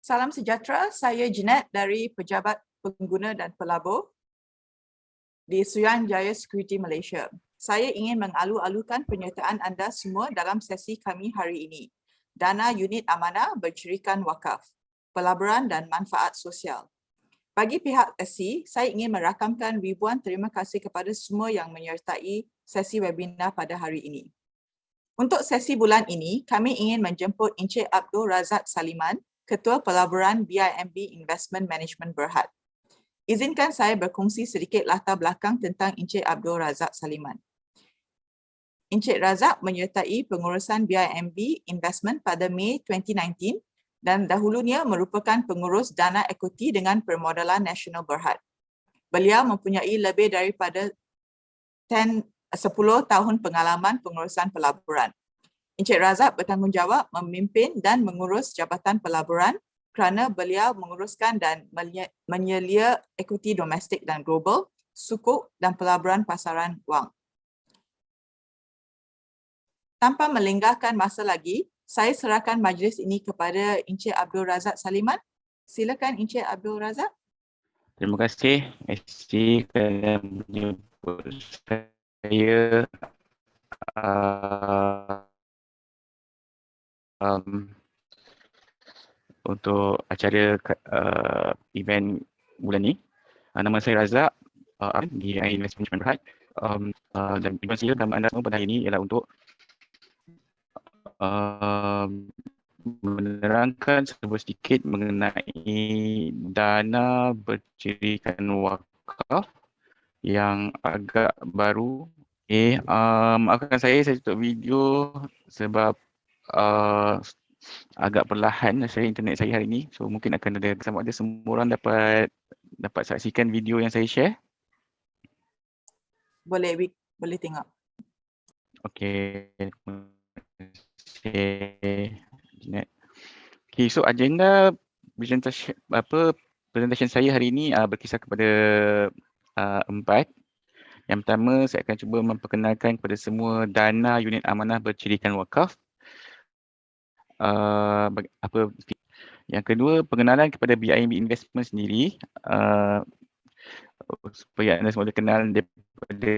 Salam sejahtera, saya Jeanette dari Pejabat Pengguna dan Pelabur di Suruhanjaya Security Malaysia. Saya ingin mengalu-alukan penyertaan anda semua dalam sesi kami hari ini. Dana unit amanah bercirikan wakaf, pelaburan dan manfaat sosial. Bagi pihak SC, saya ingin merakamkan ribuan terima kasih kepada semua yang menyertai sesi webinar pada hari ini. Untuk sesi bulan ini, kami ingin menjemput Encik Abdul Razak Saliman, Ketua Pelaburan BIMB Investment Management Berhad. Izinkan saya berkongsi sedikit latar belakang tentang Encik Abdul Razak Saliman. Encik Razak menyertai pengurusan BIMB Investment pada Mei 2019 dan dahulunya merupakan pengurus dana ekuiti dengan permodalan Nasional Berhad. Beliau mempunyai lebih daripada 10 tahun pengalaman pengurusan pelaburan. Encik Razak bertanggungjawab memimpin dan mengurus Jabatan Pelaburan kerana beliau menguruskan dan menyelia ekuiti domestik dan global, sukuk dan pelaburan pasaran wang. Tanpa melengahkan masa lagi, saya serahkan majlis ini kepada Encik Abdul Razak Saliman. Silakan Encik Abdul Razak. Terima kasih SC kerana menyebut saya untuk acara event bulan ni. Nama saya Razak di Investment Management Berhad, dan tujuan saya dalam anda semua pada hari ini ialah untuk menerangkan sedikit mengenai dana bercirikan wakaf yang agak baru. Maafkan saya tutup video sebab agak perlahan saya internet saya hari ini. So mungkin akan ada sama ada semua orang dapat saksikan video yang saya share. Boleh tengok. Okey. Okay, so agenda presentation saya hari ini berkisar kepada 4. Yang pertama, saya akan cuba memperkenalkan kepada semua dana unit amanah bercirikan wakaf. Yang kedua, pengenalan kepada BIMB Investment sendiri, supaya anda semua kenal daripada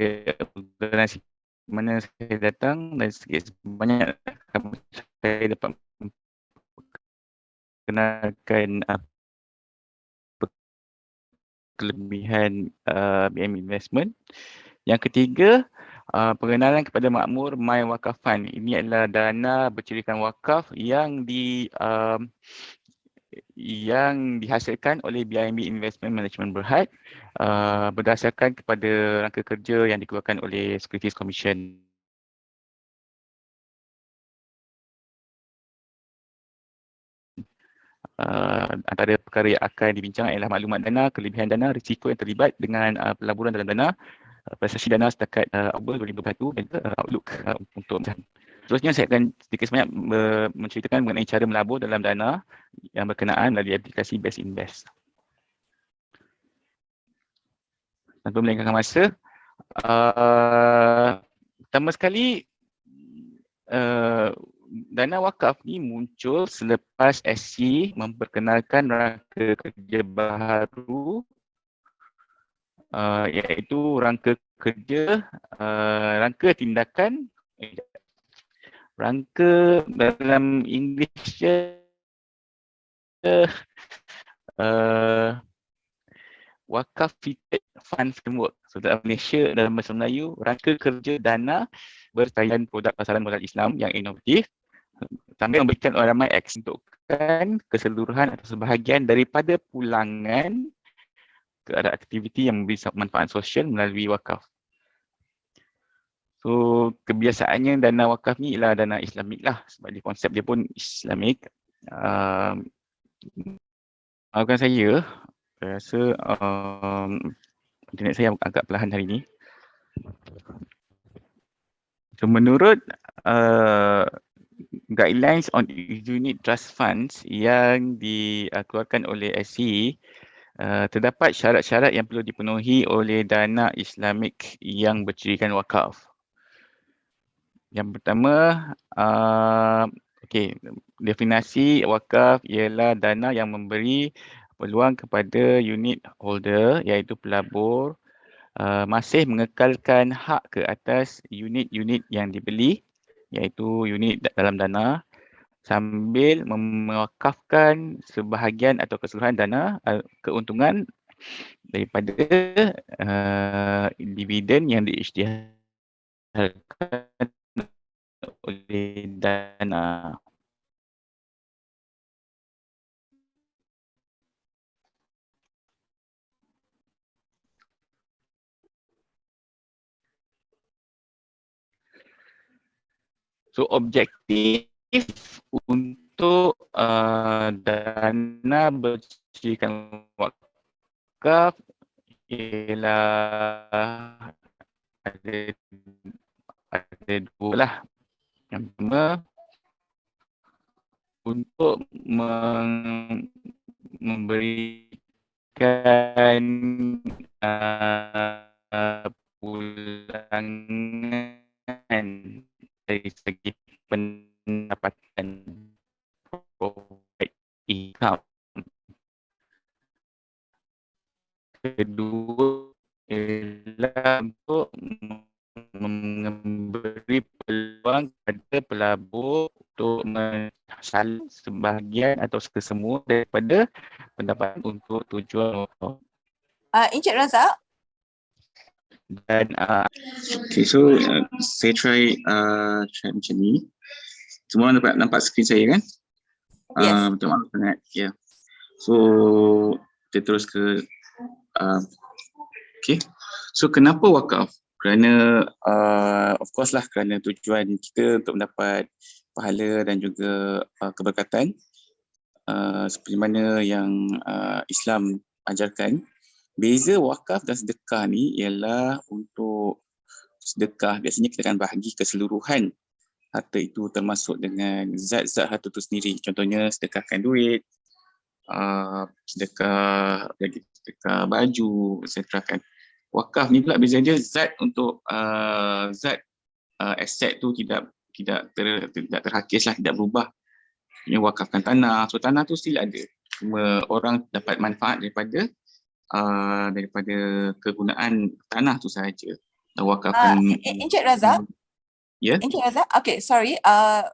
organisasi mana saya datang dan sedikit sebanyak saya dapat kenalkan kelebihan BIMB Investment. Yang ketiga, pengenalan kepada makmur My Wakaf Fund. Ini adalah dana bercirikan wakaf yang dihasilkan oleh BIMB Investment Management Berhad berdasarkan kepada rangka kerja yang dikeluarkan oleh Securities Commission. Antara perkara yang akan dibincangkan ialah maklumat dana, kelebihan dana, risiko yang terlibat dengan pelaburan dalam dana, prestasi dana setakat Oktober 2021 dan outlook untuk seterusnya. Saya akan sedikit sebanyak menceritakan mengenai cara melabur dalam dana yang berkenaan melalui aplikasi Best Invest. Tanpa melengahkan masa, pertama sekali, dana wakaf ni muncul selepas SC memperkenalkan rangka kerja baru, iaitu rangka kerja, rangka tindakan, rangka dalam English Wakaf Fitted Fund Framework. So dalam Malaysia, dalam bahasa Melayu, rangka kerja dana bertalian produk pasaran modal Islam yang inovatif sambil memberikan ramai X untukkan keseluruhan atau sebahagian daripada pulangan ke arah aktiviti yang memberi manfaat sosial melalui wakaf. So kebiasaannya dana wakaf ni ialah dana Islamik lah, sebab konsep dia pun Islamik. Maafkan saya rasa internet saya agak perlahan hari ini. So menurut guidelines on unit trust funds yang dikeluarkan oleh SC, terdapat syarat-syarat yang perlu dipenuhi oleh dana Islamik yang bercirikan wakaf. Yang pertama, Okey, definasi wakaf ialah dana yang memberi peluang kepada unit holder iaitu pelabur masih mengekalkan hak ke atas unit-unit yang dibeli iaitu unit dalam dana sambil mewakafkan sebahagian atau keseluruhan dana keuntungan daripada dividen yang diisytiharkan oleh dana. So objektif untuk dana bercirikan wakaf ialah ada dua lah. Yang pertama untuk memberikan pulangan dari segi pendapatan provide income. Kedua ialah untuk memberi peluang kepada pelabur untuk menghasal sebahagian atau kesemua daripada pendapatan untuk tujuan wakaf. Encik Razak, Dan Okay, so saya try macam ni. Semua orang nampak skrin saya kan? yes. Minta maaf sangat. Yeah. So kita terus ke okay. So kenapa wakaf? Kerana of course lah kerana tujuan kita untuk mendapat pahala dan juga keberkatan seperti mana yang Islam ajarkan. Beza wakaf dan sedekah ni ialah untuk sedekah biasanya kita akan bahagi keseluruhan harta itu termasuk dengan zat-zat harta itu sendiri. Contohnya sedekahkan duit, sedekah baju, etc. kan. Wakaf ni pula beza dia zat untuk zat aset tu tidak terhakis lah, tidak berubah. Ini wakafkan tanah, so tanah tu still ada. Cuma orang dapat manfaat daripada kegunaan tanah tu sahaja. Wakafkan. Encik Razak? Ya? Encik Razak? Okay, sorry.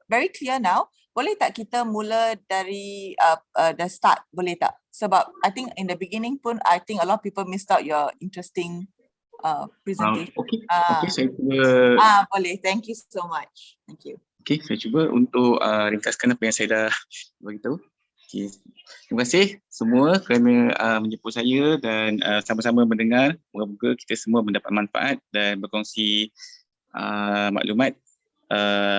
Very clear now. Boleh tak kita mula dari the start? Boleh tak? Sebab I think in the beginning pun, I think a lot of people missed out your interesting presentation. Okay, saya cuba. Boleh. Thank you so much. Thank you. Okay, saya cuba untuk ringkaskan apa yang saya dah beritahu. Okay. Terima kasih semua kerana menjemput saya dan sama-sama mendengar. Moga-moga kita semua mendapat manfaat dan berkongsi maklumat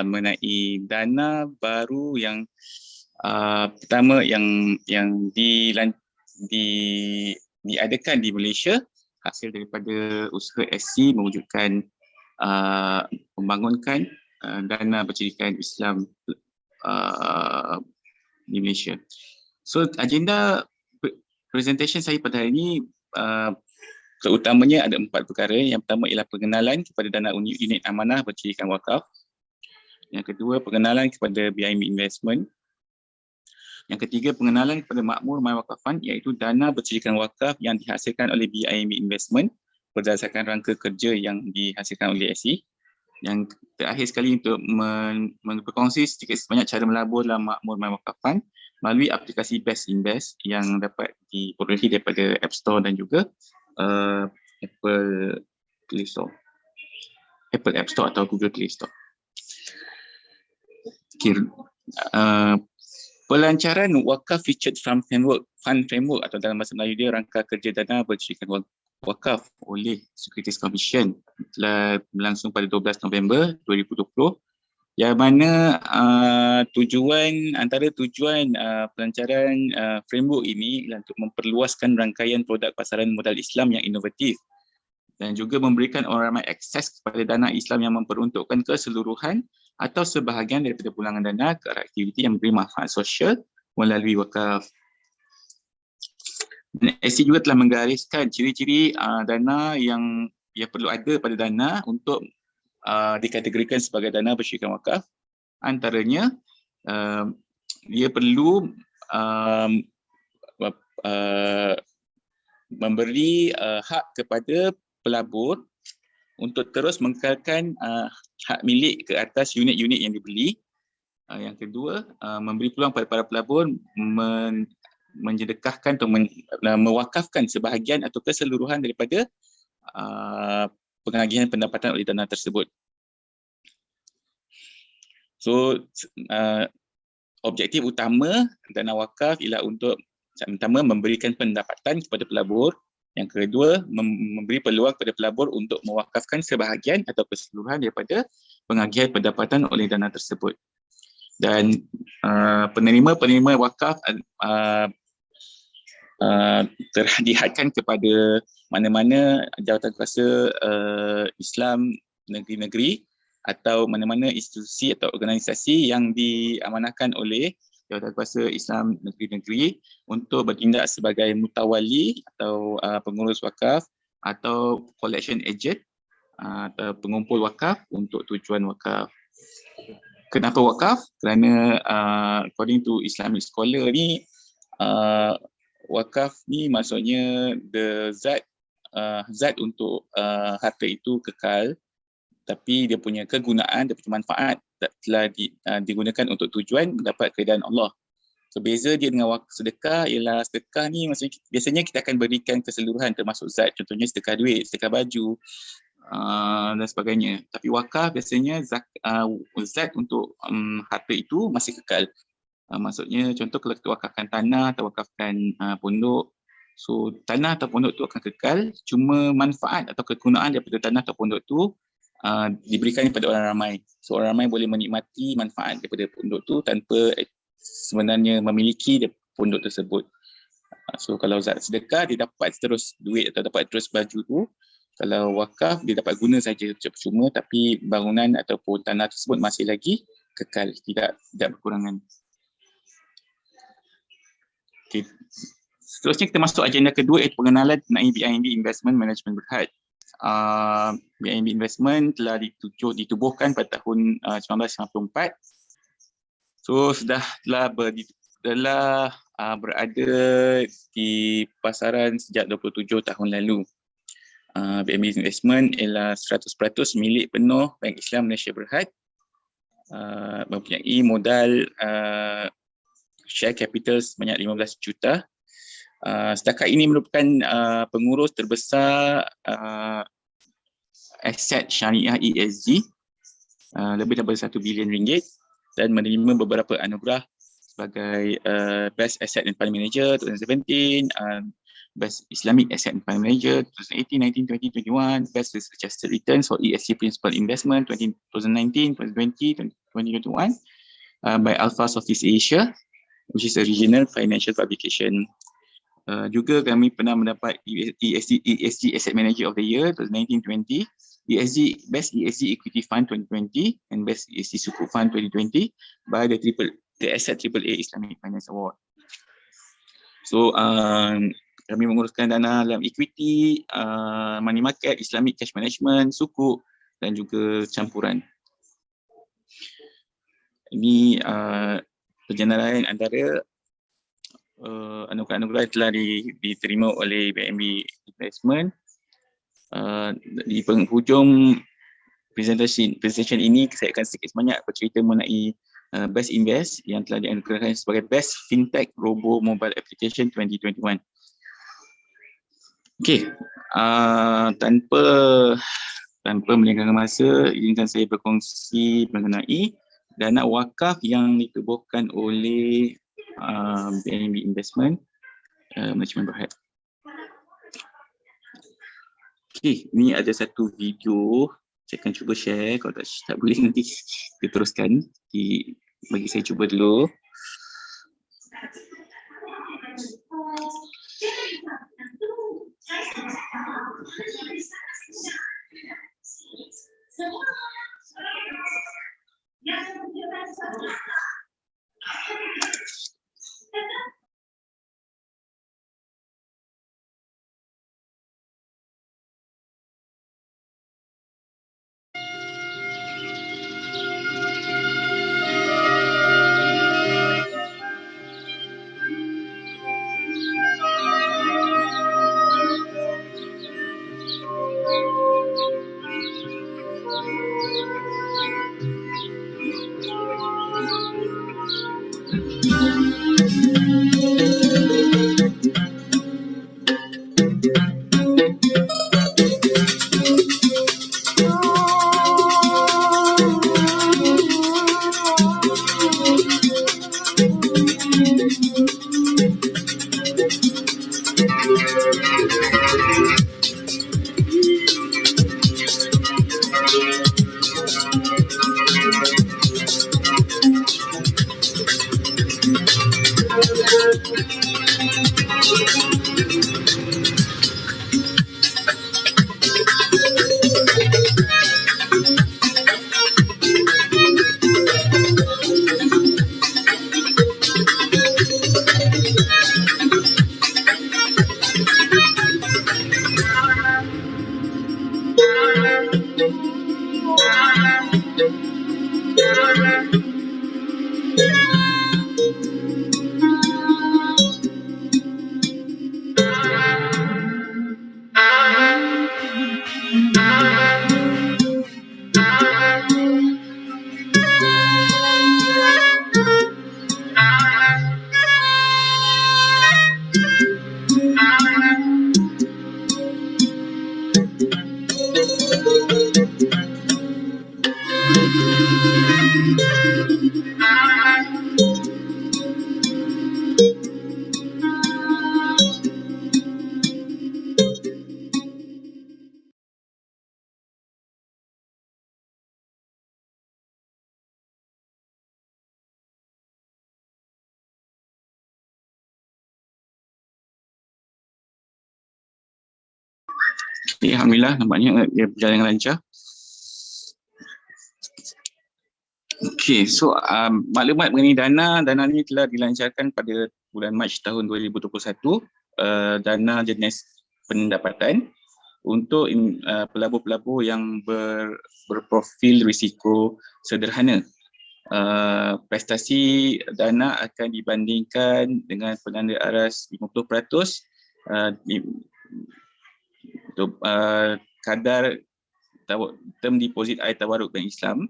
mengenai dana baru yang pertama yang diadakan di Malaysia hasil daripada usaha SC mewujudkan membangunkan dana bercirikan Islam di Malaysia. So agenda presentation saya pada hari ini terutamanya ada 4 perkara. Yang pertama ialah pengenalan kepada dana unit amanah bercirikan wakaf. Yang kedua, pengenalan kepada BIM investment. Yang ketiga, pengenalan kepada makmur My Wakaf Fund iaitu dana bercirikan wakaf yang dihasilkan oleh BIM investment berdasarkan rangka kerja yang dihasilkan oleh SC. Yang terakhir sekali untuk berkongsi sedikit sebanyak cara melabur dalam makmur My Wakaf Fund melalui aplikasi Best Invest yang dapat diperolehi daripada App Store dan juga Apple Play Store, Apple App Store atau Google Play Store. Okay. Pelancaran wakaf featured fund framework atau dalam bahasa Melayu dia rangka kerja dana bercirikan wakaf oleh Securities Commission telah berlangsung pada 12 November 2020 yang mana antara tujuan pelancaran framework ini ialah untuk memperluaskan rangkaian produk pasaran modal Islam yang inovatif dan juga memberikan orang ramai akses kepada dana Islam yang memperuntukkan keseluruhan atau sebahagian daripada pulangan dana ke arah aktiviti yang memberi manfaat sosial melalui wakaf. Dan SC juga telah menggariskan ciri-ciri dana yang perlu ada pada dana untuk dikategorikan sebagai dana bercirikan wakaf. Antaranya dia perlu memberi hak kepada pelabur untuk terus mengekalkan hak milik ke atas unit-unit yang dibeli. Yang kedua, memberi peluang pada para pelabur menjedekahkan atau mewakafkan sebahagian atau keseluruhan daripada pengagihan pendapatan oleh dana tersebut. So, objektif utama dana wakaf ialah untuk pertama memberikan pendapatan kepada pelabur. Yang kedua, memberi peluang kepada pelabur untuk mewakafkan sebahagian atau keseluruhan daripada pengagihan pendapatan oleh dana tersebut. Dan penerima-penerima wakaf terhadihkan kepada mana-mana jawatankuasa Islam negeri-negeri atau mana-mana institusi atau organisasi yang diamanahkan oleh jawatankuasa Islam negeri-negeri untuk bertindak sebagai mutawali atau pengurus wakaf atau collection agent atau pengumpul wakaf untuk tujuan wakaf. Kenapa wakaf? Kerana according to Islamic scholar ni, wakaf ni maksudnya zat untuk harta itu kekal, tapi dia punya kegunaan, dia punya manfaat telah digunakan untuk tujuan mendapat keridaan Allah. So beza dia dengan sedekah ialah sedekah ni maksudnya biasanya kita akan berikan keseluruhan termasuk zat, contohnya sedekah duit, sedekah baju dan sebagainya. Tapi wakaf biasanya zat untuk harta itu masih kekal. Maksudnya contoh kalau kita wakafkan tanah atau wakafkan pondok, so tanah atau pondok itu akan kekal, cuma manfaat atau kegunaan daripada tanah atau pondok itu diberikan kepada orang ramai. So orang ramai boleh menikmati manfaat daripada pondok itu tanpa sebenarnya memiliki pondok tersebut. So kalau zat sedekah dia dapat terus duit atau dapat terus baju tu. Kalau wakaf dia dapat guna saja cuma tapi bangunan ataupun tanah tersebut masih lagi kekal, tidak berkurangan. Okay. Seterusnya kita masuk agenda kedua, iaitu pengenalan mengenai BIMB Investment Management Berhad. BIMB Investment telah ditubuhkan pada tahun 1994. So telah berada di pasaran sejak 27 tahun lalu. BIMB Investment ialah 100% milik penuh Bank Islam Malaysia Berhad, mempunyai modal share capital sebanyak 15 juta. Setakat ini merupakan pengurus terbesar aset syariah ESG, lebih daripada 1 bilion ringgit, dan menerima beberapa anugerah sebagai Best Asset and Fund Manager 2017, Best Islamic Asset and Fund Manager 2018, 19, 20, 21, Best Adjusted Returns for ESG Principal Investment 2019, 2020, 2021 by Alpha Southeast Asia, which is a regional financial publication. Juga kami pernah mendapat ESG Asset Manager of the Year 2019-20, Best ESG Equity Fund 2020 and Best ESG Sukuk Fund 2020 by the Asset AAA Islamic Finance Award. So kami menguruskan dana dalam equity, money market, Islamic cash management, sukuk dan juga campuran. Ini perjalanan antara anugerah-anugerah yang telah diterima oleh BIMB Investment. Di penghujung presentation ini saya akan sedikit sebanyak bercerita mengenai Best Invest yang telah dianugerahkan sebagai Best Fintech Robo Mobile Application 2021. Okey, tanpa melengahkan masa, izinkan saya berkongsi mengenai dana wakaf yang ditubuhkan oleh BIMB Investment Management Berhad. Okey, ni ada satu video, saya akan cuba share, kalau tak boleh nanti kita teruskan. Bagi saya cuba dulu. Okay, Alhamdulillah, nampaknya dia berjalan dengan lancar. Okey, so maklumat mengenai dana ni telah dilancarkan pada bulan Mac tahun 2021. Dana jenis pendapatan untuk pelabur-pelabur yang berprofil risiko sederhana. Prestasi dana akan dibandingkan dengan penanda aras 50% untuk kadar term deposit air tawaruk Bank Islam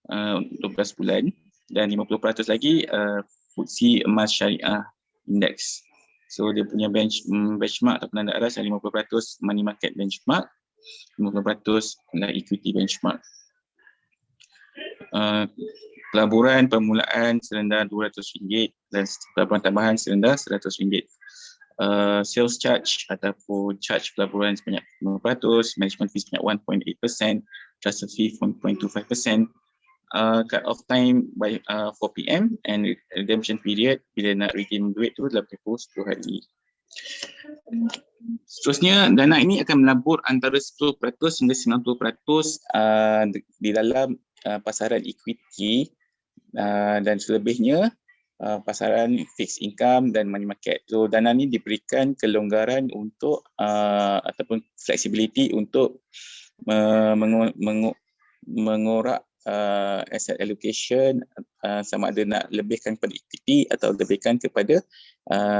12 bulan, dan 50% lagi FTSE Emas Syariah Index. So dia punya benchmark atau penanda aras yang 50% money market benchmark, 50% adalah equity benchmark. Pelaburan permulaan serendah RM200 dan pelaburan tambahan serendah RM100. Sales charge ataupun charge pelaburan sebanyak 5%, management fee sebanyak 1.8%, transfer fee 1.25%. Cut off time by 4 PM and redemption period bila nak redeem duit tu dalam tempoh 10 hari. Seterusnya, dana ini akan melabur antara 10% hingga 90% di dalam pasaran equity dan selebihnya pasaran fixed income dan money market. So dana ini diberikan kelonggaran untuk ataupun flexibility untuk mengorak asset allocation, sama ada nak lebihkan kepada equity atau lebihkan kepada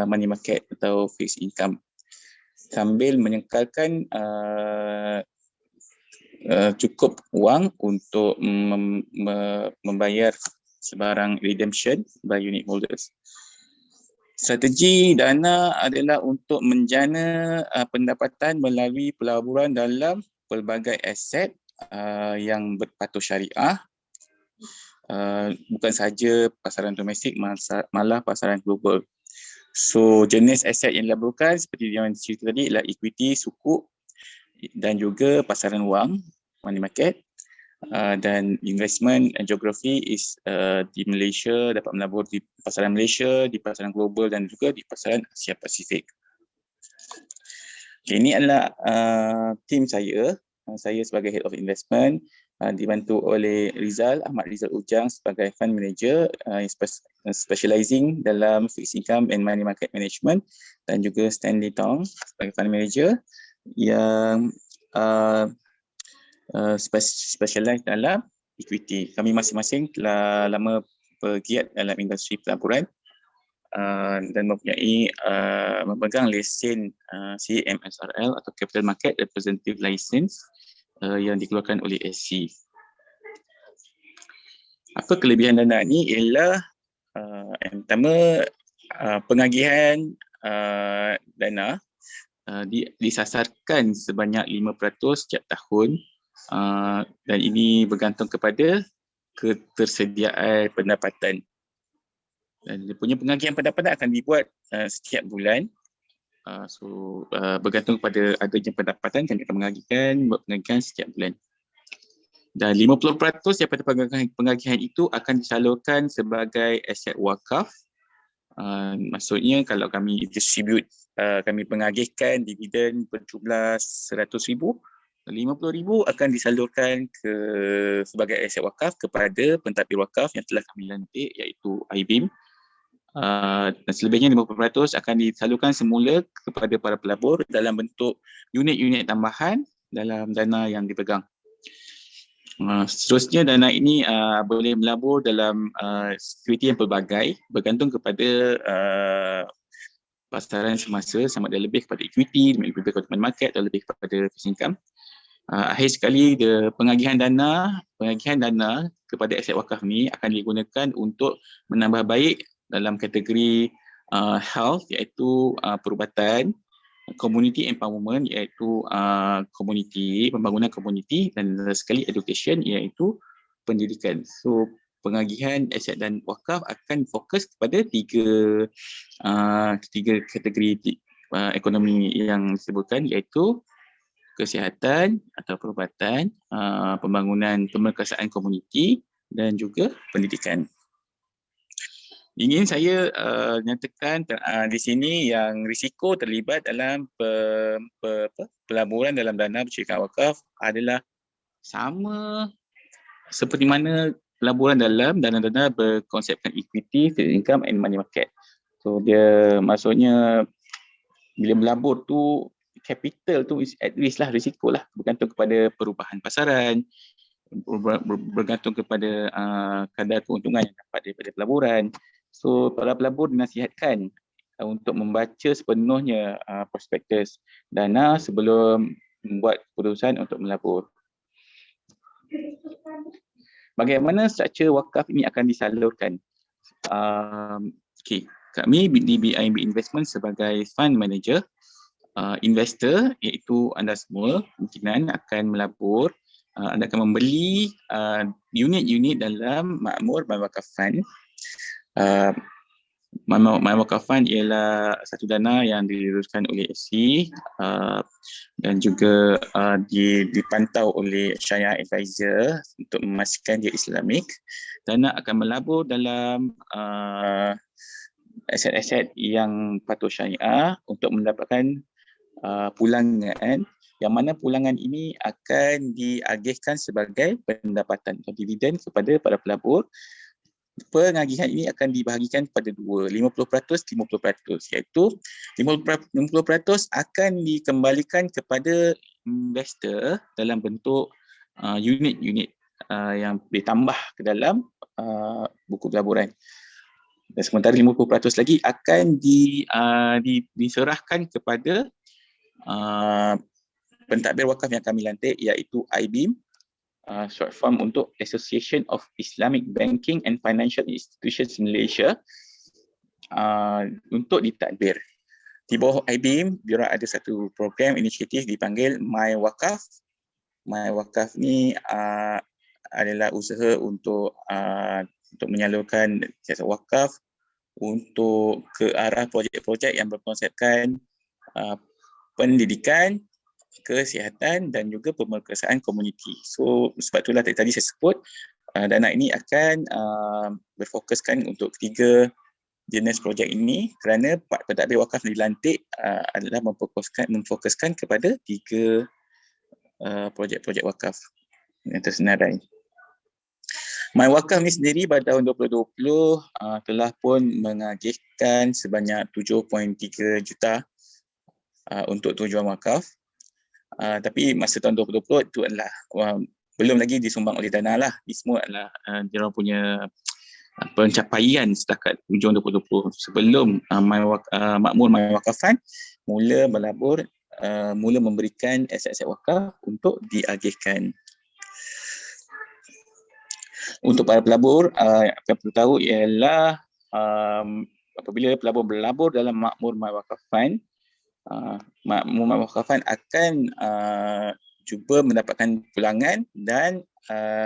money market atau fixed income, sambil menyekalkan cukup wang untuk membayar sebarang redemption by unit holders. Strategi dana adalah untuk menjana pendapatan melalui pelaburan dalam pelbagai aset yang berpatuh syariah, bukan sahaja pasaran domestik, malah pasaran global. So jenis aset yang dilaburkan seperti yang cerita tadi ialah equity, sukuk dan juga pasaran wang, money market, dan investment geography is di Malaysia, dapat melabur di pasaran Malaysia, di pasaran global dan juga di pasaran Asia Pasifik. Okay, ini adalah tim saya. Saya sebagai Head of Investment, dibantu oleh Ahmad Rizal Ujang sebagai Fund Manager, specializing dalam Fixed Income and Money Market Management, dan juga Stanley Tong sebagai Fund Manager yang specialize dalam equity. Kami masing-masing telah lama bergiat dalam industri pelaburan dan memegang lesen CMSRL atau Capital Market Representative License yang dikeluarkan oleh SC. Apa kelebihan dana ni ialah yang pertama, pengagihan dana disasarkan sebanyak 5% setiap tahun, dan ini bergantung kepada ketersediaan pendapatan. Dan dia punya pengagihan pendapatan akan dibuat setiap bulan. Bergantung kepada adanya pendapatan, kami akan buat pengagihan setiap bulan. Dan 50% daripada pengagihan itu akan disalurkan sebagai aset wakaf. Maksudnya kalau kami distribute, kami pengagihkan dividen berjumlah 100,000, 50,000 akan disalurkan sebagai aset wakaf kepada pentadbir wakaf yang telah kami lantik, iaitu IBIM. Dan selebihnya 50% akan disalurkan semula kepada para pelabur dalam bentuk unit-unit tambahan dalam dana yang dipegang. Seterusnya dana ini boleh melabur dalam security yang pelbagai, bergantung kepada pasaran semasa, sama ada lebih kepada equity, lebih kepada money market atau lebih kepada fixed income. Akhir sekali, pengagihan dana kepada aset wakaf ni akan digunakan untuk menambah baik dalam kategori health, iaitu perubatan, community empowerment, iaitu pembangunan komuniti, dan sekali education, iaitu pendidikan. So pengagihan aset dan wakaf akan fokus kepada tiga kategori ekonomi yang disebutkan, iaitu kesihatan atau perubatan, pembangunan pemerkasaan komuniti, dan juga pendidikan. Ingin saya nyatakan di sini yang risiko terlibat dalam pelaburan dalam dana bersyarikat wakaf adalah sama seperti mana pelaburan dalam dana-dana berkonsepkan equity, fixed income and money market. So dia maksudnya bila melabur tu, capital tu is at risk lah, risiko lah, bergantung kepada perubahan pasaran, bergantung kepada kadar keuntungan yang dapat daripada pelaburan. So para pelabur dinasihatkan untuk membaca sepenuhnya prospektus dana sebelum membuat keputusan untuk melabur. Bagaimana struktur wakaf ini akan disalurkan? Kami di BIMB Investment sebagai fund manager, investor iaitu anda semua kemungkinan akan melabur. Anda akan membeli unit-unit dalam makmur my wakaf fund. My wakaf fund ialah satu dana yang diluruskan oleh FC dan juga dipantau oleh Syariah Advisor untuk memastikan dia Islamik. Dana akan melabur dalam aset-aset yang patuh syariah untuk mendapatkan pulangan, yang mana pulangan ini akan diagihkan sebagai pendapatan atau dividen kepada para pelabur. Pengagihan ini akan dibahagikan kepada dua, 50%, 50%, iaitu 50% akan dikembalikan kepada investor dalam bentuk unit-unit yang ditambah ke dalam buku pelaburan. Dan sementara 50% lagi akan diserahkan kepada pentadbir wakaf yang kami lantik, iaitu IBIM, short form untuk Association of Islamic Banking and Financial Institutions Malaysia, untuk ditadbir. Di bawah IBIM, diorang ada satu program inisiatif dipanggil My Wakaf. My Wakaf ni adalah usaha untuk menyalurkan siasat wakaf untuk ke arah projek-projek yang berkonsepkan pendidikan, kesihatan dan juga pemerkasaan komuniti. So sebab itulah tadi saya sebut dana ini akan berfokuskan untuk ketiga jenis projek ini, kerana pentadbir wakaf dilantik adalah memfokuskan kepada tiga projek-projek wakaf yang tersenarai. My Wakaf ni sendiri pada tahun 2020 telah pun mengagihkan sebanyak 7.3 juta untuk tujuan wakaf. Tapi masa tahun 2020 itu adalah belum lagi disumbang oleh dana lah. Ini semua adalah dia punya pencapaian setakat hujung 2020 sebelum makmur My Wakaf Fund mula melabur, mula memberikan aset-aset wakaf untuk diagihkan. Untuk para pelabur, yang perlu tahu ialah apabila pelabur berlabur dalam Makmur My Wakaf Fund, Makmur My Wakaf Fund akan cuba mendapatkan pulangan dan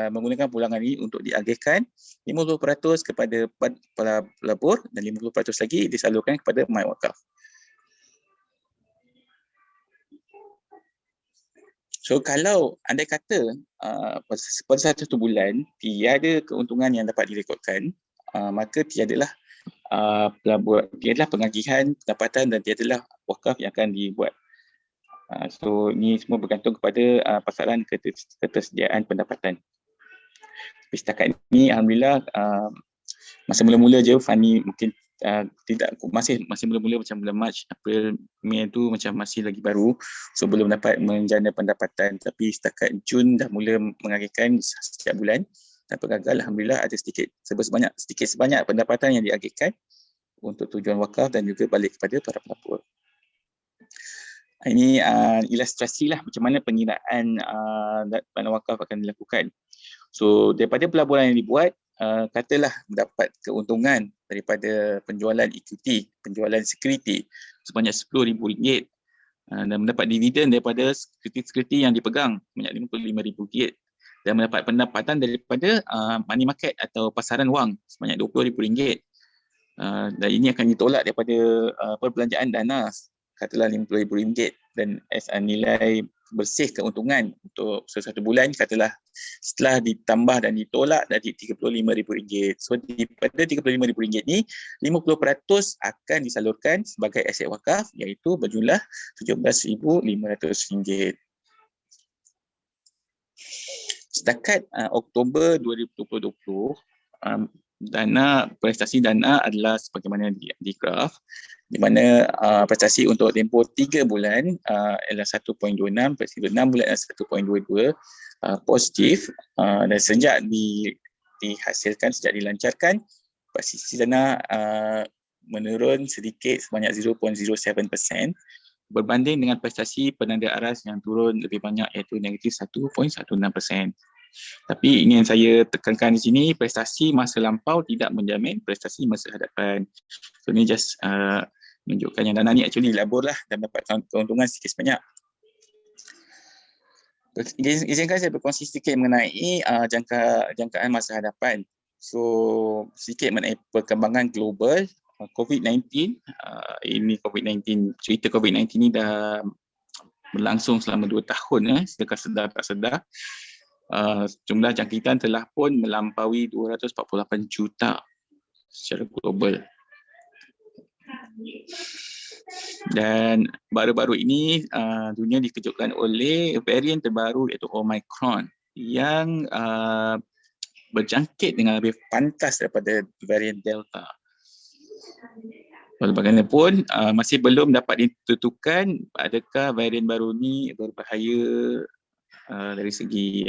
menggunakan pulangan ini untuk diagihkan 50% kepada para pelabur dan 50% lagi disalurkan kepada My Wakaf. So kalau andai kata pada satu bulan tiada keuntungan yang dapat direkodkan, maka tiadalah pengagihan pendapatan dan tiadalah wakaf yang akan dibuat. So ini semua bergantung kepada pasaran ketersediaan pendapatan. Tapi setakat ini alhamdulillah masa mula-mula je fund ni mungkin masih mula-mula macam bulan Mac, April, Mei tu macam masih lagi baru, so belum dapat menjana pendapatan, tapi setakat Jun dah mula mengagihkan setiap bulan tanpa gagal. Alhamdulillah ada sedikit sebanyak pendapatan yang diagihkan untuk tujuan wakaf dan juga balik kepada para pelapor. Ini ilustrasi lah macam mana pengiraan dana wakaf akan dilakukan. So daripada pelaburan yang dibuat, katalah mendapat keuntungan daripada penjualan equity, penjualan security sebanyak RM10,000 dan mendapat dividen daripada security yang dipegang sebanyak RM55,000 dan mendapat pendapatan daripada money market atau pasaran wang sebanyak RM20,000. Dan ini akan ditolak daripada perbelanjaan dana katalah RM50,000 dan as nilai bersih keuntungan untuk satu bulan katalah setelah ditambah dan ditolak dari RM35,000. So daripada RM35,000 ni 50% akan disalurkan sebagai aset wakaf iaitu berjumlah RM17,500. Setakat Oktober 2020, prestasi dana adalah sebagaimana di graf, di mana prestasi untuk tempoh 3 bulan ialah 1.26, prestasi 6 bulan adalah 1.22, positif, dan sejak dihasilkan, sejak dilancarkan, prestasi dana menurun sedikit sebanyak 0.07% berbanding dengan prestasi penanda aras yang turun lebih banyak iaitu negatif 1.16%. Tapi ini yang saya tekankan di sini, prestasi masa lampau tidak menjamin prestasi masa hadapan. So ini just menunjukkan yang dana ni actually labur lah dan dapat keuntungan sedikit sebanyak. Izinkan saya berkongsi sedikit mengenai jangkaan masa hadapan. So sedikit mengenai perkembangan global COVID-19. Cerita COVID-19 ni dah berlangsung selama 2 tahun, sedar tak sedar. Jumlah jangkitan telah pun melampaui 248 juta secara global. Dan baru-baru ini dunia dikejutkan oleh varian terbaru iaitu Omicron yang berjangkit dengan lebih pantas daripada varian Delta. Bagaimanapun masih belum dapat ditentukan adakah varian baru ni berbahaya dari segi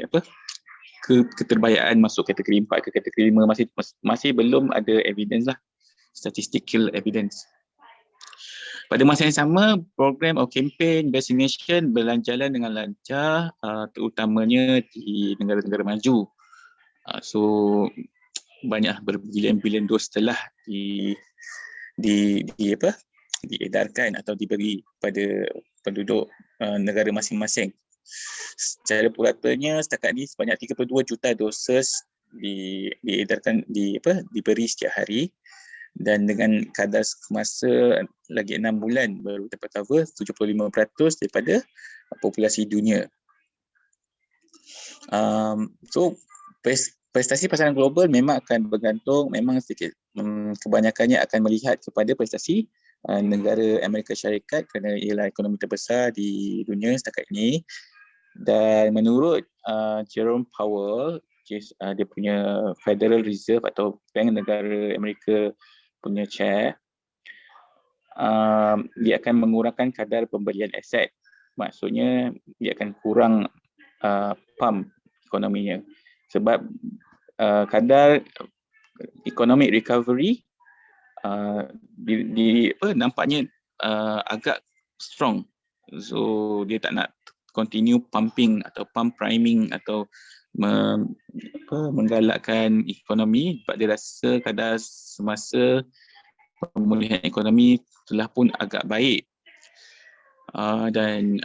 keterbayaan masuk kategori 4 ke kategori 5, masih belum ada evidence lah, statistical evidence. Pada masa yang sama, program atau kempen vaccination berjalan dengan lancar, terutamanya di negara-negara maju. So banyak berbilion-bilion dos telah diedarkan atau diberi pada penduduk negara masing-masing. Secara puratanya setakat ini sebanyak 32 juta dosis diedarkan diberi setiap hari, dan dengan kadar semasa lagi 6 bulan baru dapat cover 75% daripada populasi dunia. So prestasi pasaran global memang akan bergantung, memang sedikit kebanyakannya akan melihat kepada prestasi negara Amerika Syarikat kerana ialah ekonomi terbesar di dunia setakat ini. Dan menurut Jerome Powell, dia punya Federal Reserve atau Bank Negara Amerika punya chair, dia akan mengurangkan kadar pembelian aset. Maksudnya dia akan kurang pump ekonominya sebab kadar economic recovery nampaknya agak strong. So dia tak nak continue pumping atau pump priming atau menggalakkan ekonomi sebab dia rasa kadar semasa pemulihan ekonomi telah pun agak baik. Dan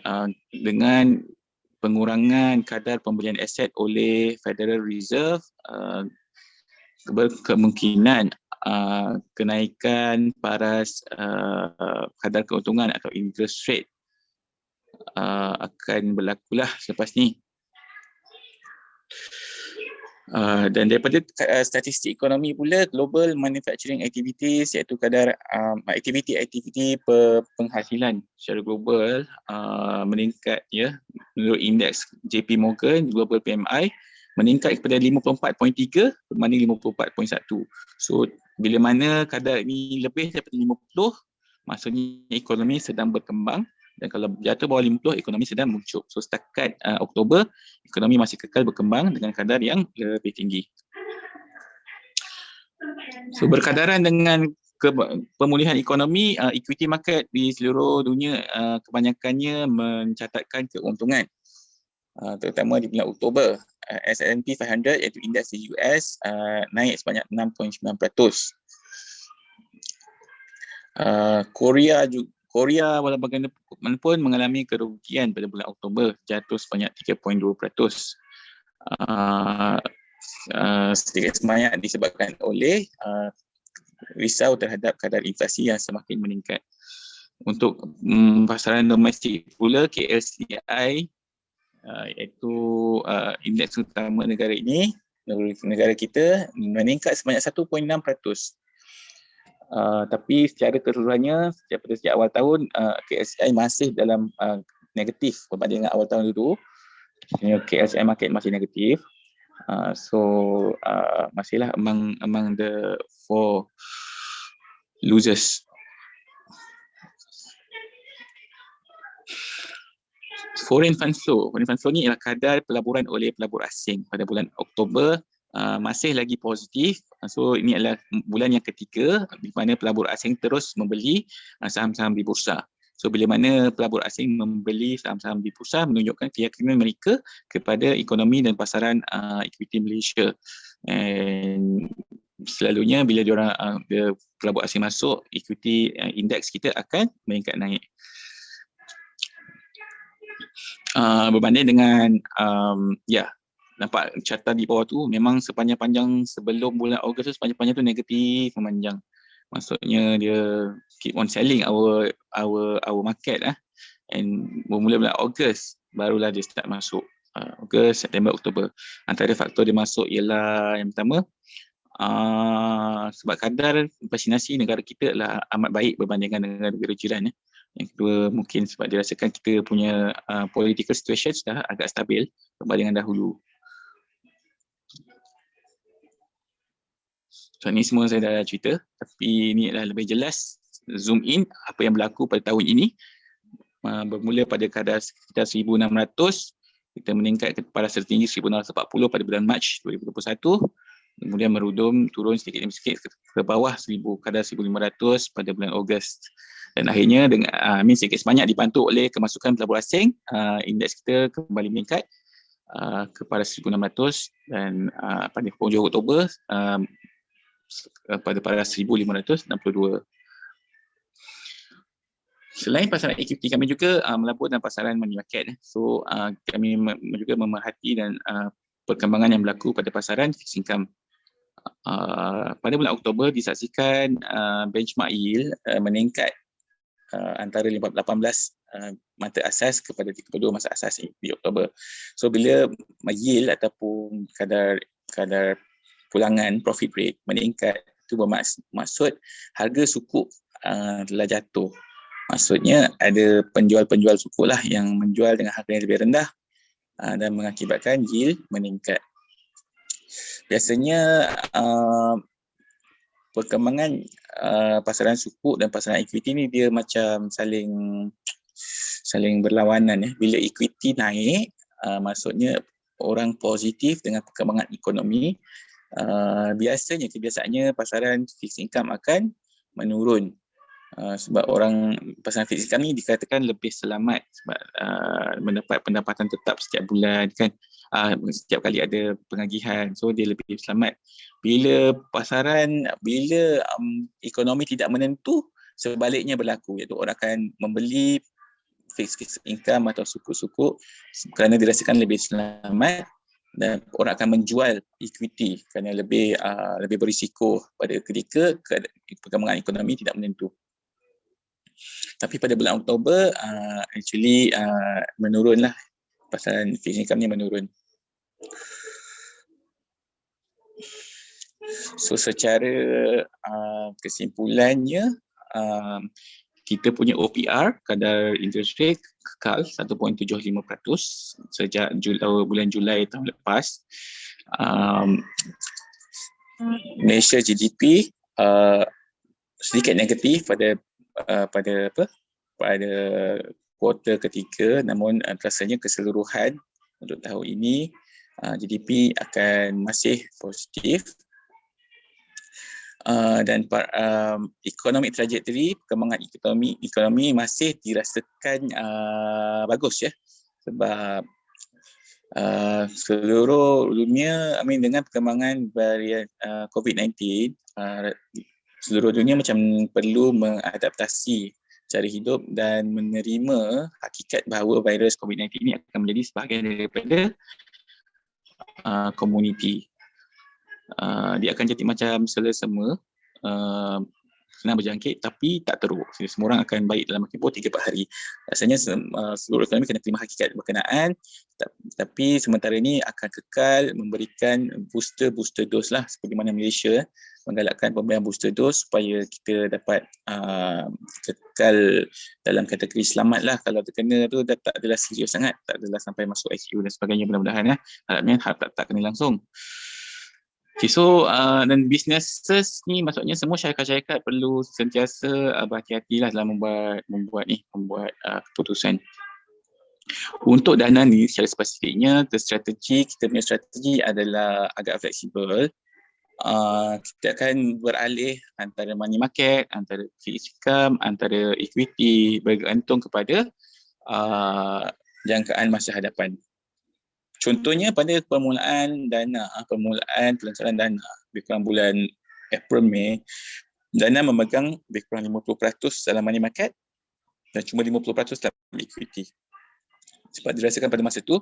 dengan pengurangan kadar pembelian aset oleh Federal Reserve, berkemungkinan kenaikan paras kadar keuntungan atau interest rate akan berlakulah selepas ni. Dan daripada statistik ekonomi pula, global manufacturing activities iaitu kadar aktiviti penghasilan secara global meningkat ya, menurut indeks JP Morgan Global PMI meningkat kepada 54.3 berbanding 54.1. So bila mana kadar ini lebih daripada 50, maksudnya ekonomi sedang berkembang, dan kalau jatuh bawah 50, ekonomi sedang mengucuk. So setakat Oktober, ekonomi masih kekal berkembang dengan kadar yang lebih tinggi. So berkadaran dengan pemulihan ekonomi, equity market di seluruh dunia kebanyakannya mencatatkan keuntungan, terutama di bulan Oktober. S&P 500 iaitu indeks di US naik sebanyak 6.9%. Korea walau bagaimanapun mengalami kerugian pada bulan Oktober, jatuh sebanyak 3.2%. Sedikit sebanyak disebabkan oleh risau terhadap kadar inflasi yang semakin meningkat. Untuk pasaran domestik pula, KLCI iaitu indeks utama negara ini, negara kita meningkat sebanyak 1.6%. Tapi secara keseluruhannya daripada sejak awal tahun, KLCI masih dalam negatif berbanding dengan awal tahun dulu. KLCI market masih negatif. Masihlah among the four losers. Foreign fund flow ni ialah kadar pelaburan oleh pelabur asing pada bulan Oktober, masih lagi positif. So ini adalah bulan yang ketiga di mana pelabur asing terus membeli saham-saham di bursa. So bila mana pelabur asing membeli saham-saham di bursa menunjukkan keyakinan mereka kepada ekonomi dan pasaran equity Malaysia. And selalunya bila pelabur asing masuk, equity index kita akan meningkat naik. Berbanding dengan nampak carta di bawah tu, memang sepanjang-panjang sebelum bulan Ogos tu, sepanjang-panjang tu negatif memanjang. Maksudnya dia keep on selling our market and bermula bulan Ogos barulah dia start masuk. Ogos, September, Oktober. Antara faktor dia masuk ialah yang pertama, sebab kadar vaksinasi negara kita adalah amat baik berbandingkan dengan negara jiran. Yang kedua, mungkin sebab dirasakan kita punya political situation sudah agak stabil berbanding dengan dahulu. So ni semua saya dah cerita, tapi ini adalah lebih jelas zoom in apa yang berlaku pada tahun ini. Bermula pada kadar sekitar 1,600, kita meningkat ke paras tertinggi 1,640 pada bulan Mac 2021. Kemudian merudum, turun sedikit demi sedikit ke bawah kadar 1,500 pada bulan Ogos. Dan akhirnya dengan sedikit sebanyak dibantu oleh kemasukan pelabur asing, indeks kita kembali meningkat ke paras 1,600 dan pada hujung Oktober pada paras 1,562. Selain pasaran equity, kami juga melabur dalam pasaran money market. So kami juga memerhati dan perkembangan yang berlaku pada pasaran fixed income. Pada bulan Oktober disaksikan benchmark yield meningkat antara 18 mata asas kepada 32 mata asas di Oktober. So bila yield ataupun kadar pulangan profit rate meningkat, itu bermaksud harga sukuk telah jatuh. Maksudnya ada penjual-penjual sukuk lah yang menjual dengan harga yang lebih rendah dan mengakibatkan yield meningkat. Biasanya perkembangan pasaran sukuk dan pasaran equity ni dia macam saling berlawanan. Bila equity naik, maksudnya orang positif dengan perkembangan ekonomi. Kebiasaannya pasaran fixed income akan menurun. Sebab orang pasangan fixed income ni dikatakan lebih selamat sebab mendapat pendapatan tetap setiap bulan kan, setiap kali ada pengagihan, so dia lebih selamat. Bila ekonomi tidak menentu, sebaliknya berlaku, iaitu orang akan membeli fixed income atau sukuk-sukuk kerana dirasakan lebih selamat, dan orang akan menjual equity kerana lebih berisiko pada ketika perkembangan ekonomi tidak menentu. Tapi pada bulan Oktober menurunlah, pasaran fixed income ni menurun. So secara kesimpulannya, kita punya OPR, kadar interest rate, kekal 1.75% sejak bulan Julai tahun lepas. Malaysia GDP sedikit negatif pada kuartal ketiga, namun rasanya keseluruhan untuk tahun ini GDP akan masih positif. Dan economic trajectory, perkembangan ekonomi masih dirasakan bagus ya, sebab seluruh dunia dengan perkembangan varian COVID-19, seluruh dunia macam perlu mengadaptasi cara hidup dan menerima hakikat bahawa virus COVID-19 ini akan menjadi sebahagian daripada komuniti. Dia akan jadi macam selesema, senang berjangkit tapi tak teruk. Semua orang akan baik dalam tempoh 3-4 hari. Rasanya seluruh ekonomi kena terima hakikat berkenaan, tapi sementara ini akan kekal memberikan booster dose lah, seperti mana Malaysia menggalakkan pemberian booster dose supaya kita dapat kekal dalam kategori selamat lah. Kalau terkena tu tak adalah serius sangat, tak adalah sampai masuk ICU dan sebagainya, mudah-mudahan ya. Harapnya tak kena langsung. Okay, so dan businesses ni maksudnya semua syarikat-syarikat perlu sentiasa berhati-hatilah dalam membuat keputusan. Untuk dana ni secara spesifiknya, kita punya strategi adalah agak fleksibel. Kita akan beralih antara money market, antara fixed income, antara equity, bergantung kepada jangkaan masa hadapan. Contohnya pada permulaan pelancaran dana lebih kurang bulan April-Mei, Dana memegang lebih kurang 50% dalam money market dan cuma 50% dalam equity. Sebab dirasakan pada masa itu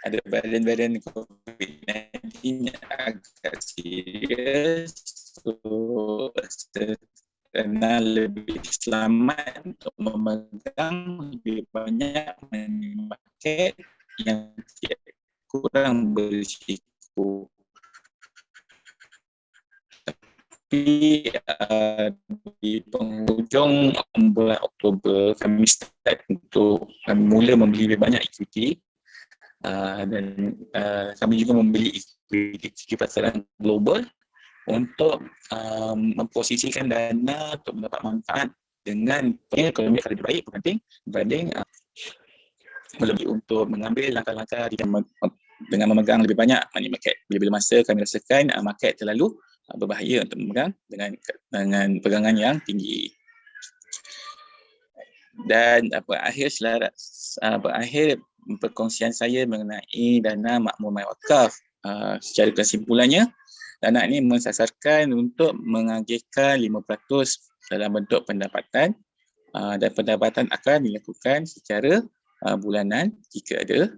ada varian-varian COVID-19 yang agak serius, so kerana lebih selamat untuk memegang lebih banyak money market yang kurang berisiko. Tapi di penghujung bulan Oktober kami mula membeli lebih banyak equity, dan kami juga membeli equity pasaran global untuk memposisikan dana untuk mendapat manfaat dengan ekonomi yang lebih baik berbanding lebih untuk mengambil langkah-langkah dengan memegang lebih banyak money market. Bila masa kami rasakan market terlalu berbahaya untuk memegang dengan pegangan yang tinggi. Dan berakhir perkongsian saya mengenai dana makmur mai wakaf. Secara kesimpulannya, dana ini mensasarkan untuk mengagihkan 5% dalam bentuk pendapatan, dan pendapatan akan dilakukan secara bulanan jika ada,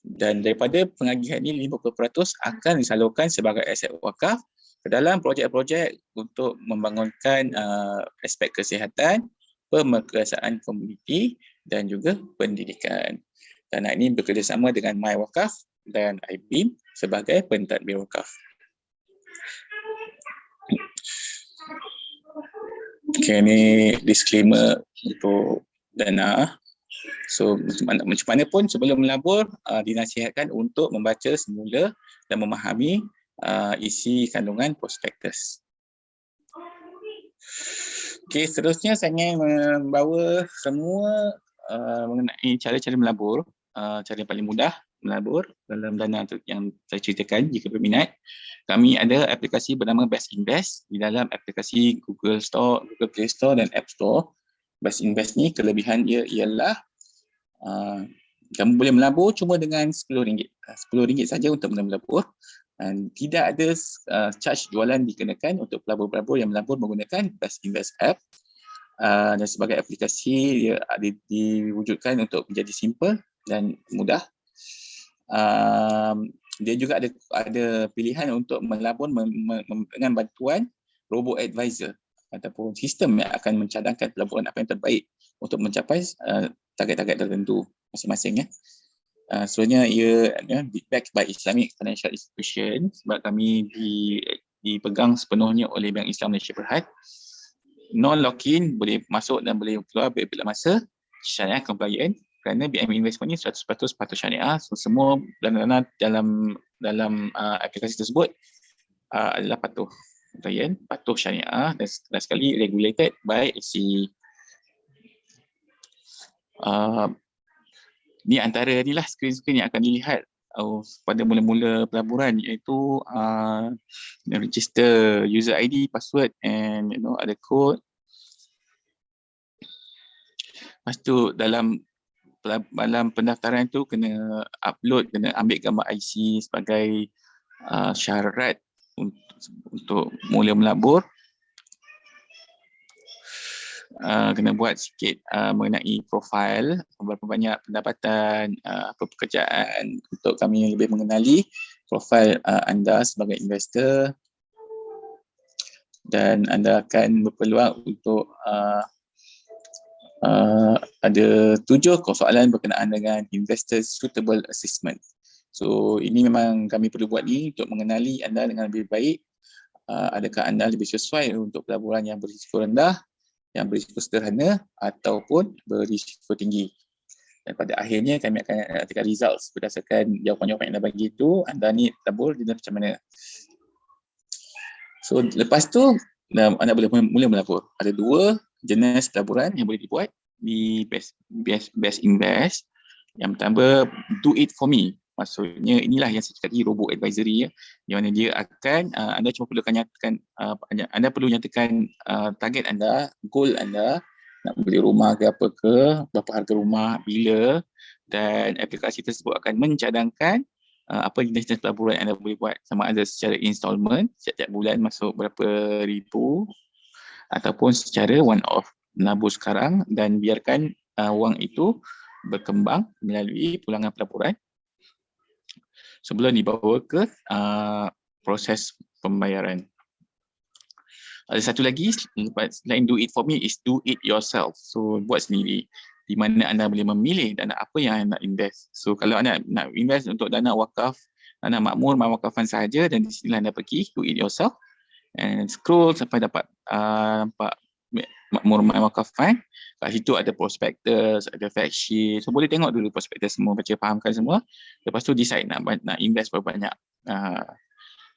dan daripada pengagihan ini 50% akan disalurkan sebagai aset wakaf ke dalam projek-projek untuk membangunkan aspek kesihatan, pemerkasaan komuniti dan juga pendidikan. Dana ini bekerjasama dengan MyWakaf dan IBIM sebagai pentadbir wakaf. Okay, ini disclaimer untuk dana. So macam mana pun sebelum melabur, dinasihatkan untuk membaca semula dan memahami isi kandungan prospektus. Okay, seterusnya saya ingin membawa semua mengenai cara-cara melabur, cara yang paling mudah melabur dalam dana yang saya ceritakan. Jika berminat, kami ada aplikasi bernama Best Invest di dalam aplikasi Google Store, Google Play Store dan App Store. Best Invest ni kelebihan dia ialah kamu boleh melabur cuma dengan RM10. RM10 saja untuk melabur. Dan tidak ada charge jualan dikenakan untuk pelabur-pelabur yang melabur menggunakan Best Invest App. Dan sebagai aplikasi dia diwujudkan untuk menjadi simple dan mudah. Dia juga ada pilihan untuk melabur dengan bantuan robo advisor ataupun sistem yang akan mencadangkan pelaburan apa yang terbaik untuk mencapai target-target tertentu masing-masing, ya. Sebenarnya ia backed by Islamic Financial Institution sebab kami dipegang sepenuhnya oleh Bank Islam Malaysia Berhad. Non-lock-in, boleh masuk dan boleh keluar bila masa, syariah compliant, kerana BIM investment ni 100% patuh syariah. So, semua dana-dana dalam aplikasi tersebut adalah patuh compliant, patuh syariah dan sekali regulated by SC. Ni antara ni lah skrin-skrin yang akan dilihat pada mula-mula pelaburan, iaitu register user ID, password and ada code. Lepas tu dalam pendaftaran tu kena upload, kena ambil gambar IC sebagai syarat untuk mula melabur. Kena buat sikit mengenai profil, berapa banyak pendapatan, apa pekerjaan, untuk kami lebih mengenali profil anda sebagai investor, dan anda akan berpeluang untuk ada 7 soalan berkenaan dengan investor suitable assessment. So ini memang kami perlu buat ni untuk mengenali anda dengan lebih baik. Adakah anda lebih sesuai untuk pelaburan yang berisiko rendah, yang berisiko sederhana ataupun berisiko tinggi. Dan pada akhirnya kami akan nantikan results berdasarkan jawapan-jawapan yang anda bagi itu, anda ni pelabur dia macam mana. So lepas tu anda boleh mula melabur. Ada 2 jenis pelaburan yang boleh dibuat di Best Invest. Yang pertama, do it for me. Maksudnya inilah yang saya cakap tadi, robo advisory, ya, di mana dia akan anda cuma perlu nyatakan anda perlu nyatakan target anda, goal anda, nak beli rumah ke apa ke, berapa harga rumah, bila, dan aplikasi tersebut akan mencadangkan apa jenis pelaburan anda boleh buat, sama ada secara installment setiap bulan masuk berapa ribu, ataupun secara one off, menabur sekarang dan biarkan wang itu berkembang melalui pulangan pelaburan sebelum dibawa ke proses pembayaran. Ada satu lagi selain do it for me is do it yourself. So buat sendiri, di mana anda boleh memilih dana apa yang anda nak invest. So kalau anda nak invest untuk dana wakaf, dana makmur, wakafan sahaja, dan di sinilah anda pergi do it yourself and scroll sampai dapat nampak makmur wakafan. Kat situ ada prospectus, ada fact sheet. So boleh tengok dulu prospectus semua, baca fahamkan semua. Lepas tu decide nak invest berapa banyak.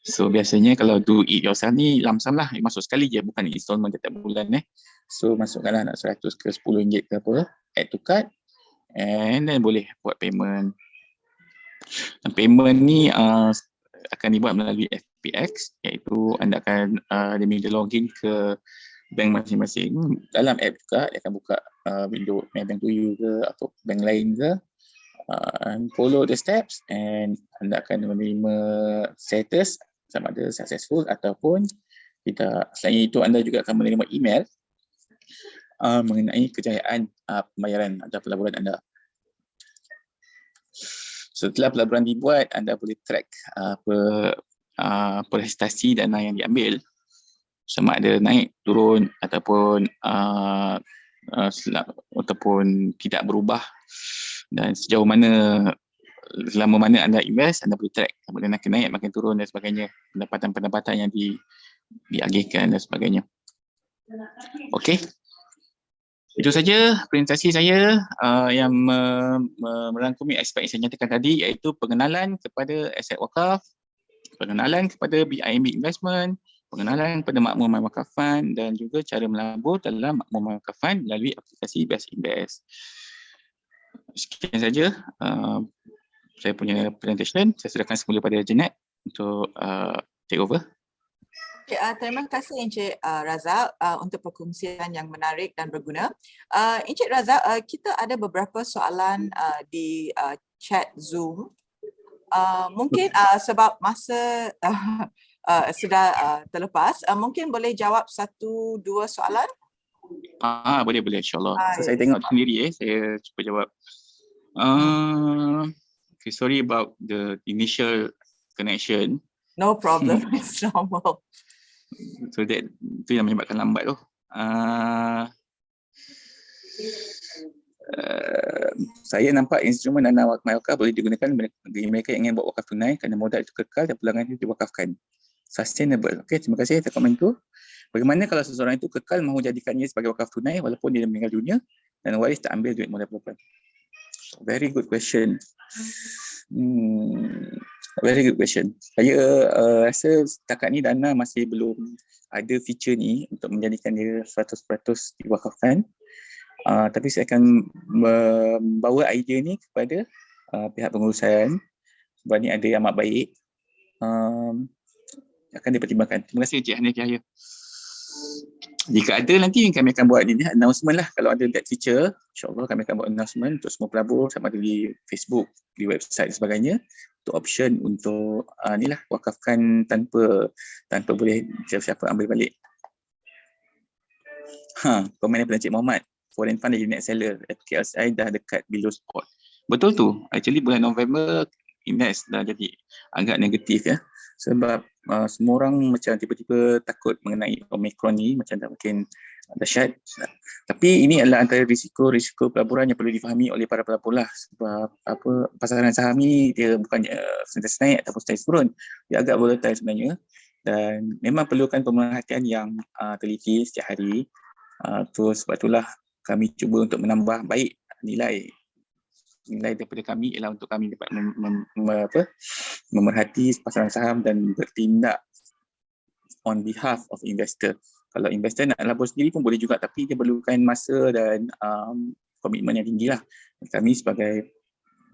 So biasanya kalau do it yourself ni lamsam lah, masuk sekali je, bukan installment setiap bulan. So masukkanlah nak 100 ke RM10 ke apa, add to cart, and then boleh buat payment. Dan payment ni akan dibuat melalui FPX, iaitu anda akan diminta login ke bank masing-masing. Dalam app juga dia akan buka window Maybank to you ke atau bank lain ke, follow the steps and anda akan menerima status sama ada successful ataupun tidak. Selain itu anda juga akan menerima email mengenai kejayaan pembayaran atau pelaburan anda. Setelah pelaburan dibuat, anda boleh track prestasi dana yang diambil, sama ada naik, turun ataupun tidak berubah, dan sejauh mana, selama mana anda invest, anda boleh track sama ada makin naik, makin turun dan sebagainya, pendapatan-pendapatan yang diagihkan dan sebagainya. Okey, itu saja presentasi saya yang merangkumi aspek yang saya nyatakan tadi, iaitu pengenalan kepada aset wakaf, pengenalan kepada BIM investment, pengenalan kepada makmur wakafan, dan juga cara melabur dalam makmur wakafan melalui aplikasi Best Invest. Sekian saja. saya punya presentation. Saya serahkan semula pada Jeanette untuk take over. Okay, terima kasih Encik Razak untuk perkongsian yang menarik dan berguna. Encik Razak, kita ada beberapa soalan di chat Zoom. Mungkin sebab masa sudah terlepas, mungkin boleh jawab 1-2 soalan? Boleh insyaAllah. So, Ya. saya tengok sendiri saya cuba jawab. Okay, sorry about the initial connection. No problem, it's normal. So that itu yang menyebabkan lambat tu. Saya nampak instrumen dana wakaf boleh digunakan bagi mereka yang ingin buat wakaf tunai kerana modal itu kekal dan pulangan itu diwakafkan. Sustainable. Okey, terima kasih atas komen tu. Bagaimana kalau seseorang itu kekal mahu jadikannya sebagai wakaf tunai walaupun dia meninggal dunia dan waris tak ambil duit modal pelapor? Very good question. Very good question. Saya rasa setakat ni Dana masih belum ada feature ni untuk menjadikan dia 100% diwakafkan. Tapi saya akan membawa idea ni kepada pihak pengurusan sebab ni ada yang amat baik. Akan dipertimbangkan. Terima kasih Encik Hanif Yahya. Jika ada nanti kami akan buat ini announcement lah. Kalau ada that feature, insyaAllah kami akan buat announcement untuk semua pelabur sama ada di Facebook, di website dan sebagainya untuk option untuk ni lah wakafkan tanpa boleh siapa-siapa ambil balik. Komen daripada Encik Muhammad, foreign fund jadi net seller, FKSI dah dekat below spot. Betul tu, actually bulan November invest dah jadi agak negatif ya. Sebab semua orang macam tiba-tiba takut mengenai Omicron ni, macam dah makin dahsyat. Tapi ini adalah antara risiko pelaburan yang perlu difahami oleh para pelabur lah. Sebab pasaran saham ni dia bukannya sentiasa naik ataupun sentiasa turun. Dia agak volatile sebenarnya. Dan memang perlukan pemerhatian yang teliti setiap hari. Sebab itulah kami cuba untuk menambah baik nilai daripada kami ialah untuk kami dapat memerhati pasaran saham dan bertindak on behalf of investor. Kalau investor nak labur sendiri pun boleh juga, tapi dia perlukan masa dan komitmen yang tinggi lah. Kami sebagai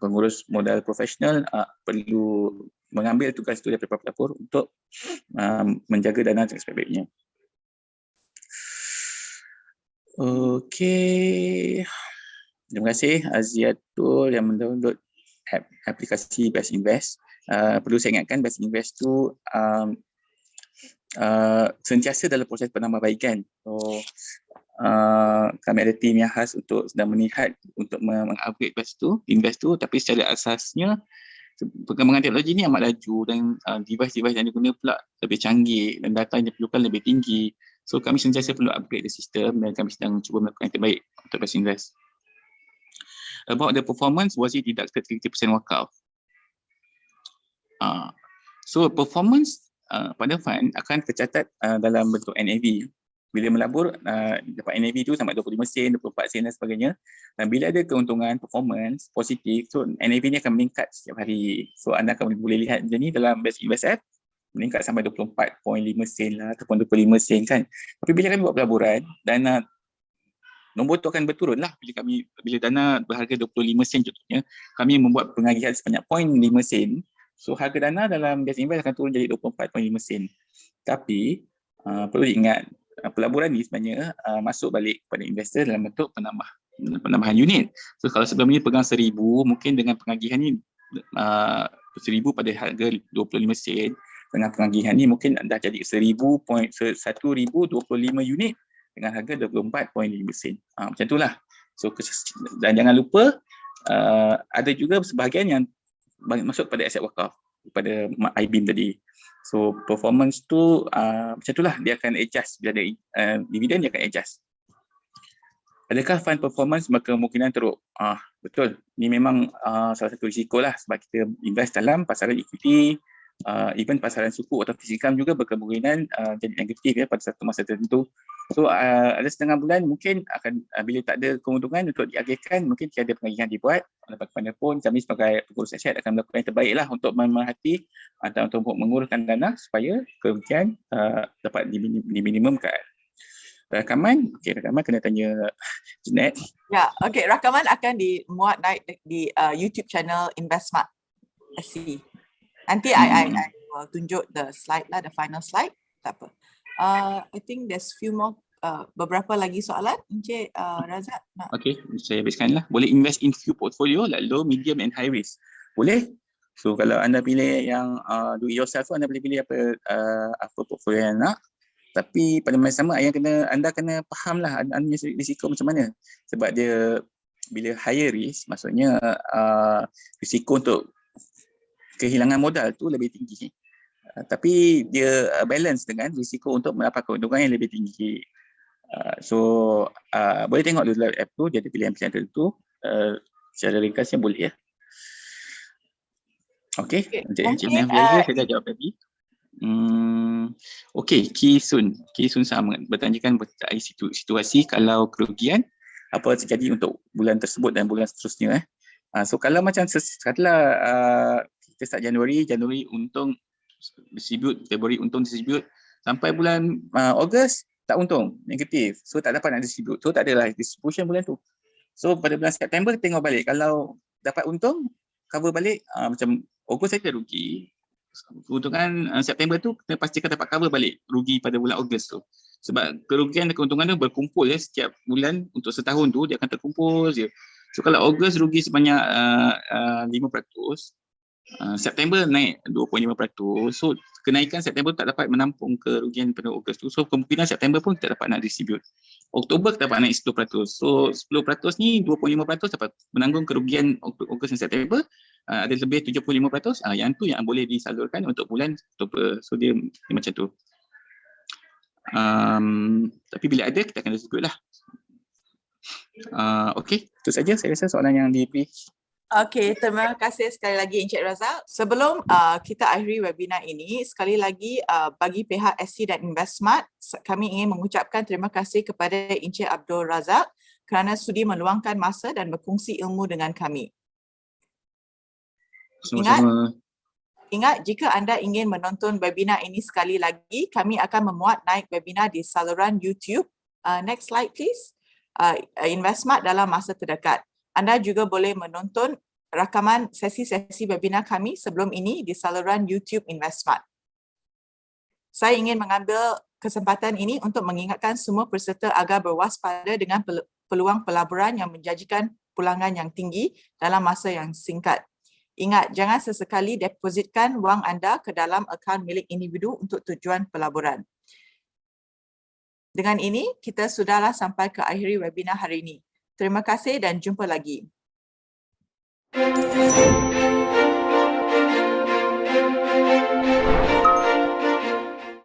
pengurus modal profesional perlu mengambil tugas itu daripada pelapor untuk menjaga dana dengan sebaik-baiknya. Okey. Terima kasih Aziatul yang mendownload aplikasi Best Invest. Perlu saya ingatkan Best Invest tu sentiasa dalam proses penambahbaikan. So kami ada tim yang khas untuk sedang melihat untuk mengupgrade Invest tu, tapi secara asasnya perkembangan teknologi ni amat laju dan device-device yang diguna pula lebih canggih dan data yang diperlukan lebih tinggi. So kami sentiasa perlu upgrade the system dan kami sedang cuba melakukan yang terbaik untuk Best Invest. About the performance, was it deducted 50% wakaf? So performance pada fund akan tercatat dalam bentuk NAV. Bila melabur, dapat NAV tu sampai 25 sen, 24 sen dan sebagainya. Dan bila ada keuntungan performance positif, so NAV ni akan meningkat setiap hari. So anda akan boleh lihat macam ni dalam Best Invest app, meningkat sampai 24.5 sen lah ataupun 25 sen kan. Tapi bila kami buat pelaburan, dana nombor tu akan berturun lah bila dana berharga 25 sen contohnya, kami membuat pengagihan sebanyak 0.5 sen. So harga dana dalam Best Invest akan turun jadi 24.5 sen. Tapi perlu diingat pelaburan ni sebenarnya masuk balik kepada investor dalam bentuk penambahan unit. So kalau sebelum ni pegang 1,000, mungkin dengan pengagihan ni 1,000 pada harga 25 sen, dengan pengagihan ni mungkin dah jadi 1,025 unit dengan harga 24.5 sen. Macam itulah. So dan jangan lupa ada juga sebahagian yang masuk pada aset wakaf pada IBIM tadi. So performance tu macam itulah, dia akan adjust bila ada dividen, dia akan adjust. Adakah fund performance berkemungkinan teruk? Betul. Ini memang salah satu risiko lah sebab kita invest dalam pasaran equity, even pasaran suku atau fixed income juga berkemungkinan jadi negatif ya pada satu masa tertentu. So ada setengah bulan mungkin akan bila tak ada keuntungan untuk diagihkan, mungkin tiada pengagihan dibuat. Bagaimanapun kami sebagai pengurus aset akan melakukan yang terbaik lah untuk memerhati atau untuk menguruskan dana supaya kerugian dapat diminimumkan. Rakaman, rakaman kena tanya Jeanette. Ya, rakaman akan dimuat naik di YouTube channel InvestSmart. SC. Nanti I will tunjuk the slide lah, the final slide. Tak apa. I think there's few more, beberapa lagi soalan. Encik Razak nak? Okay, saya habiskan lah. Boleh invest in few portfolio like low, medium and high risk. Boleh. So kalau anda pilih yang do it yourself, anda boleh pilih apa portfolio yang nak. Tapi pada masa sama anda kena faham lah anda risiko macam mana. Sebab dia bila higher risk, maksudnya risiko untuk kehilangan modal tu lebih tinggi. Tapi dia balance dengan risiko untuk mendapat keuntungan yang lebih tinggi. Boleh tengok dulu app tu, dia ada pilihan-pilihan tertentu. Secara ringkasnya boleh ya. Okey, Encik Nafia saya dah jawab tadi. Okey, Kee Sun sama bertanyakan berkaitan situasi kalau kerugian apa terjadi untuk bulan tersebut dan bulan seterusnya. So kalau macam katalah kita start Januari untung distribute, Februari untung distribute, sampai bulan Ogos tak untung, negatif. So tak dapat nak distribute. So tak adalah distribution bulan tu. So pada bulan September tengok balik, kalau dapat untung cover balik, macam Ogos saya dah rugi. Keuntungan September tu kita pastikan dapat cover balik rugi pada bulan Ogos tu. Sebab kerugian dan keuntungan tu berkumpul ya, setiap bulan untuk setahun tu dia akan terkumpul je. So kalau Ogos rugi sebanyak 5%, September naik 2.5%. So kenaikan September tak dapat menampung kerugian pada Ogos tu. So kemungkinan September pun kita dapat nak distribute. Oktober kita dapat naik 10%. So 10% ni 2.5% dapat menanggung kerugian Ogos dan September. Ada lebih 75%, yang tu yang boleh disalurkan untuk bulan Oktober. So dia macam tu. Tapi bila ada kita akan distribute lah. Okey, itu saja saya rasa soalan yang diberi. Okey, terima kasih sekali lagi Encik Razak. Sebelum kita akhiri webinar ini, sekali lagi bagi pihak SC dan Investmart, kami ingin mengucapkan terima kasih kepada Encik Abdul Razak kerana sudi meluangkan masa dan berkongsi ilmu dengan kami. Ingat, jika anda ingin menonton webinar ini sekali lagi, kami akan memuat naik webinar di saluran YouTube. Next slide please. Investmart dalam masa terdekat. Anda juga boleh menonton rakaman sesi-sesi webinar kami sebelum ini di saluran YouTube Investmart. Saya ingin mengambil kesempatan ini untuk mengingatkan semua peserta agar berwaspada dengan peluang pelaburan yang menjanjikan pulangan yang tinggi dalam masa yang singkat. Ingat, jangan sesekali depositkan wang anda ke dalam akaun milik individu untuk tujuan pelaburan. Dengan ini, kita sudahlah sampai ke akhir webinar hari ini. Terima kasih dan jumpa lagi.